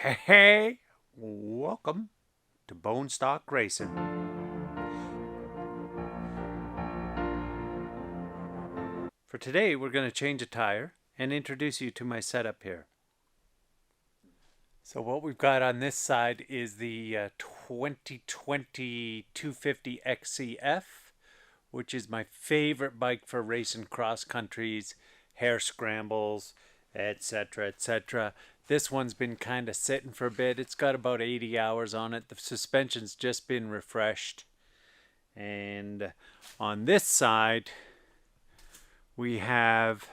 Hey, welcome to Bone Stock Racing. For today, we're going to change a tire and introduce you to my setup here. So what we've got on this side is the 2020 250 XCF, which is my favorite bike for racing cross countries, hare scrambles, etc., etc. This one's been kind of sitting for a bit. It's got about 80 hours on it. The suspension's just been refreshed. And on this side, we have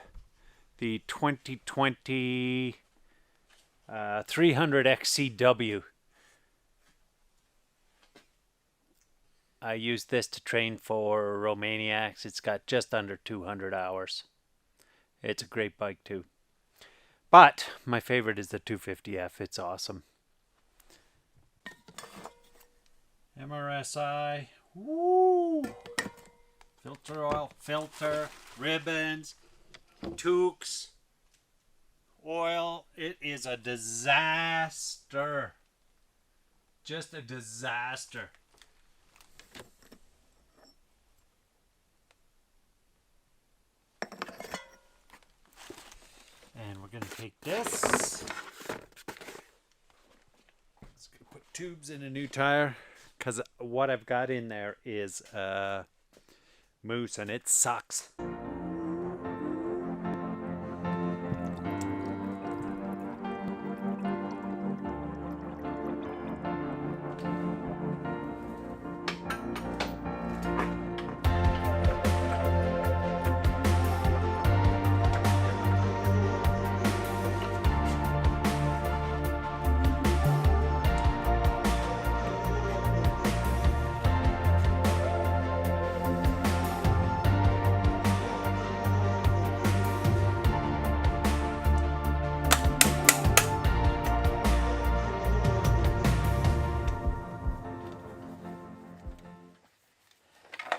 the 2020 300 XCW. I used this to train for Romaniacs. It's got just under 200 hours. It's a great bike too. But my favorite is the 250F. It's awesome. MRSI. Woo! Filter oil, filter, ribbons, toques, oil. It is a disaster. Just a disaster. And we're going to take this. Let's put tubes in a new tire, because what I've got in there is mousse and it sucks.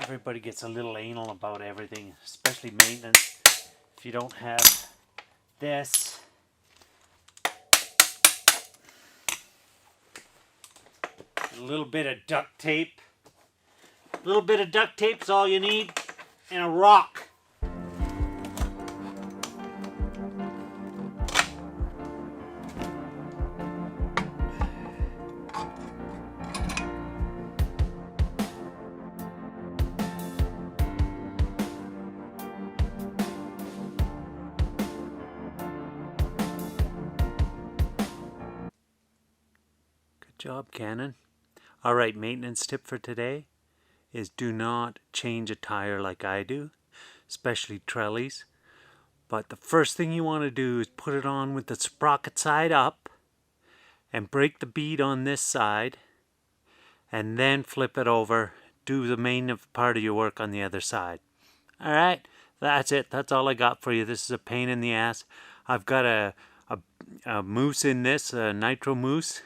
Everybody gets a little anal about everything, especially maintenance. If you don't have this, a little bit of duct tape. A little bit of duct tape is all you need, and a rock. Job, Canon. Alright, maintenance tip for today is do not change a tire like I do, especially trellies. But the first thing you want to do is put it on with the sprocket side up and break the bead on this side, and then flip it over. Do the main part of your work on the other side. Alright, that's it. That's all I got for you. This is a pain in the ass. I've got a mousse in this, a nitro mousse,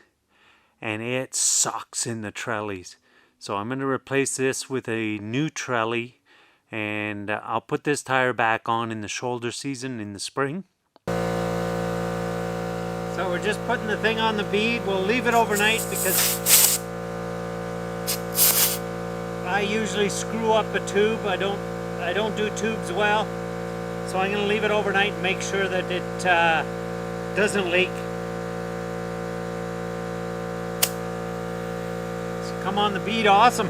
and it sucks in the trellies. So I'm going to replace this with a new trelly, and I'll put this tire back on in the shoulder season in the spring. So we're just putting the thing on the bead. We'll leave it overnight because I usually screw up a tube. I don't do tubes well. So I'm going to leave it overnight and make sure that it doesn't leak. Come on the bead, awesome.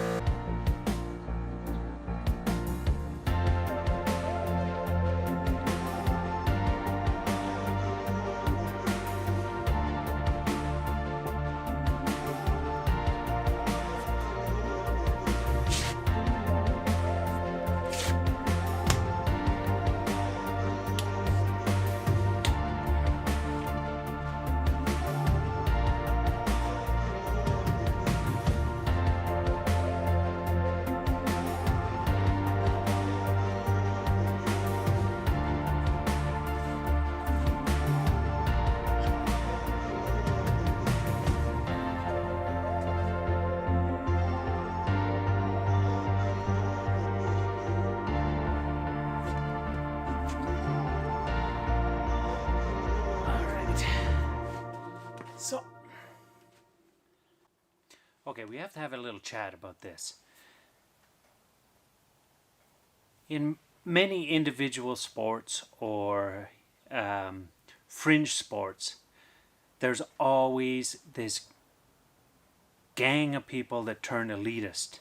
Okay, we have to have a little chat about this. In many individual sports or fringe sports, there's always this gang of people that turn elitist.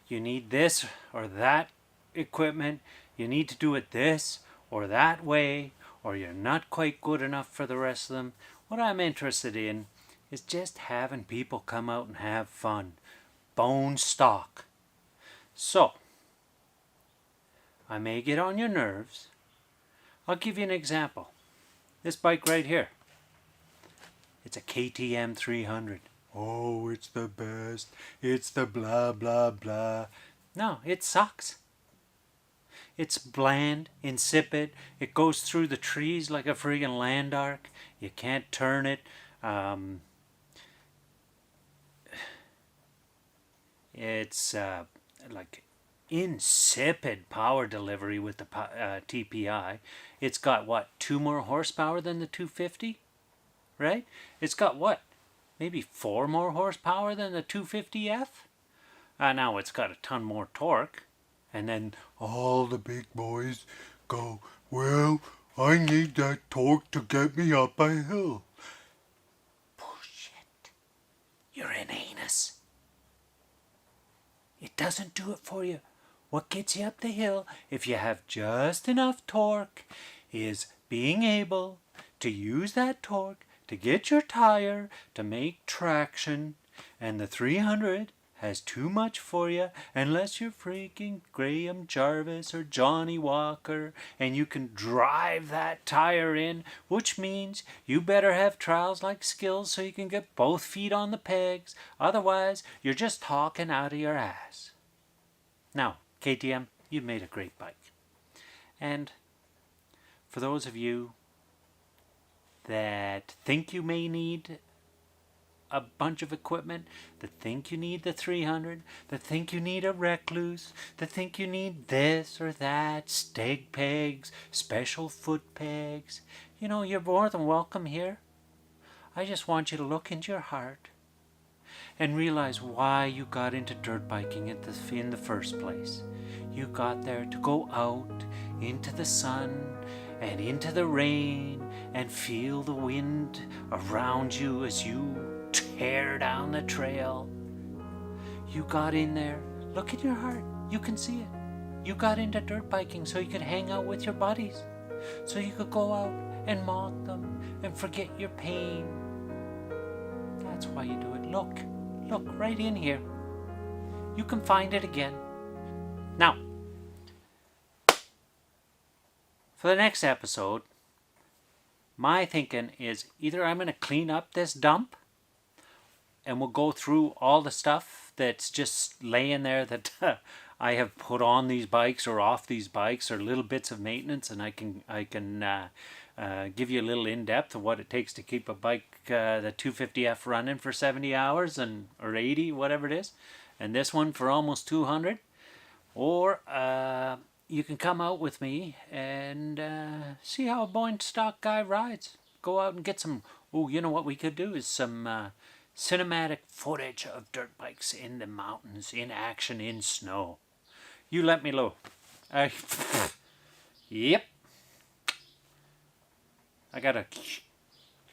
You need this or that equipment, you need to do it this or that way, or you're not quite good enough for the rest of them. What I'm interested in is just having people come out and have fun. Bone stock. So, I may get on your nerves. I'll give you an example. This bike right here. It's a KTM 300. Oh, it's the best. It's the blah, blah, blah. No, it sucks. It's bland, insipid. It goes through the trees like a friggin' land arc. You can't turn it. It's like insipid power delivery with the TPI. It's got what, 2 more horsepower than the 250? Right? It's got what? Maybe 4 more horsepower than the 250F? Now it's got a ton more torque. And then all the big boys go, well, I need that torque to get me up a hill. Bullshit. You're an anus. It doesn't do it for you. What gets you up the hill, if you have just enough torque, is being able to use that torque to get your tire to make traction. And the 300 has too much for you unless you're freaking Graham Jarvis or Johnny Walker and you can drive that tire in, which means you better have trials like skills so you can get both feet on the pegs. Otherwise, you're just talking out of your ass. Now, KTM, you've made a great bike. And for those of you that think you may need a bunch of equipment, that think you need the 300, that think you need a Recluse, that think you need this or that, steg pegs, special foot pegs, you know, you're more than welcome here. I just want you to look into your heart and realize why you got into dirt biking in the first place. You got there to go out into the sun and into the rain and feel the wind around you as you tear down the trail. You got in there. Look at your heart. You can see it. You got into dirt biking so you could hang out with your buddies, so you could go out and mock them and forget your pain. That's why you do it. Look right in here. You can find it again. Now, for the next episode, my thinking is either I'm going to clean up this dump and we'll go through all the stuff that's just laying there that I have put on these bikes or off these bikes, or little bits of maintenance, and I can give you a little in-depth of what it takes to keep a bike, the 250F, running for 70 hours or 80, whatever it is, and this one for almost 200. Or you can come out with me and see how a BoneStock guy rides. Go out and get some, you know what we could do is some cinematic footage of dirt bikes in the mountains, in action, in snow. You let me know. Yep. I got a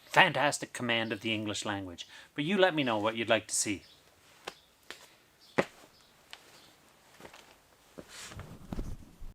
fantastic command of the English language. But you let me know what you'd like to see.